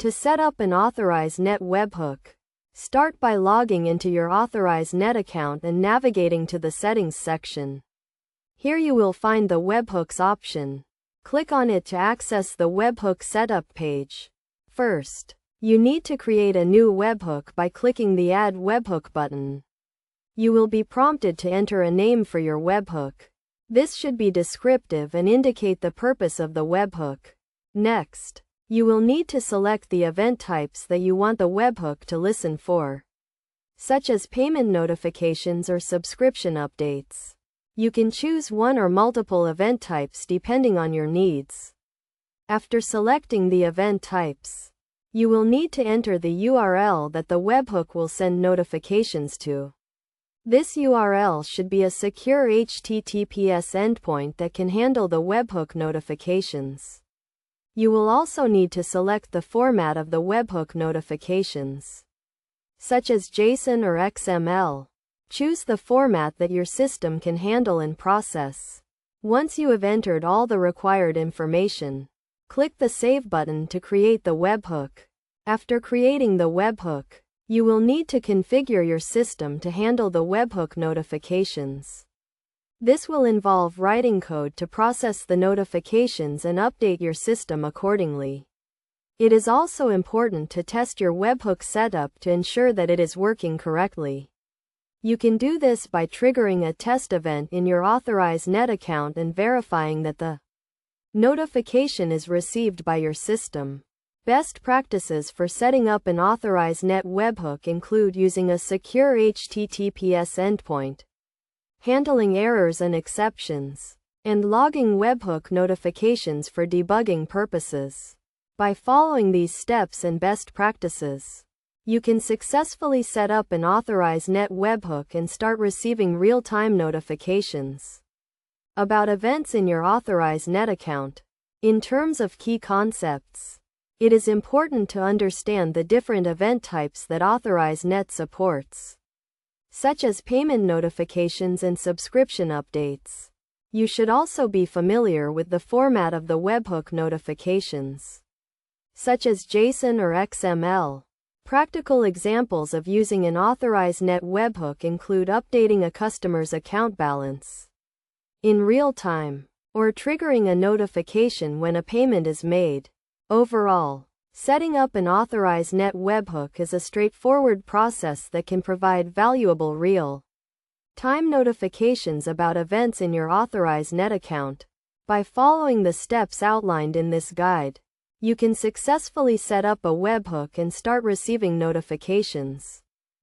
To set up an Authorize Net webhook, start by logging into your Authorize Net account and navigating to the Settings section. Here you will find the Webhooks option. Click on it to access the Webhook setup page. First, you need to create a new webhook by clicking the Add Webhook button. You will be prompted to enter a name for your webhook. This should be descriptive and indicate the purpose of the webhook. Next, you will need to select the event types that you want the webhook to listen for, such as payment notifications or subscription updates. You can choose one or multiple event types depending on your needs. After selecting the event types, you will need to enter the URL that the webhook will send notifications to. This URL should be a secure HTTPS endpoint that can handle the webhook notifications. You will also need to select the format of the webhook notifications, such as JSON or XML. Choose the format that your system can handle and process. Once you have entered all the required information, click the Save button to create the webhook. After creating the webhook, you will need to configure your system to handle the webhook notifications. This will involve writing code to process the notifications and update your system accordingly. It is also important to test your webhook setup to ensure that it is working correctly. You can do this by triggering a test event in your Authorize Net account and verifying that the notification is received by your system. Best practices for setting up an Authorize Net webhook include using a secure HTTPS endpoint, handling errors and exceptions, and logging webhook notifications for debugging purposes. By following these steps and best practices, you can successfully set up an Authorize Net webhook and start receiving real-time notifications about events in your Authorize Net account. In terms of key concepts, it is important to understand the different event types that Authorize Net supports, such as payment notifications and subscription updates. You should also be familiar with the format of the webhook notifications, such as JSON or XML. Practical examples of using an Authorize Net webhook include updating a customer's account balance in real time, or triggering a notification when a payment is made. Overall, setting up an Authorize Net webhook is a straightforward process that can provide valuable real-time notifications about events in your Authorize Net account. By following the steps outlined in this guide, you can successfully set up a webhook and start receiving notifications.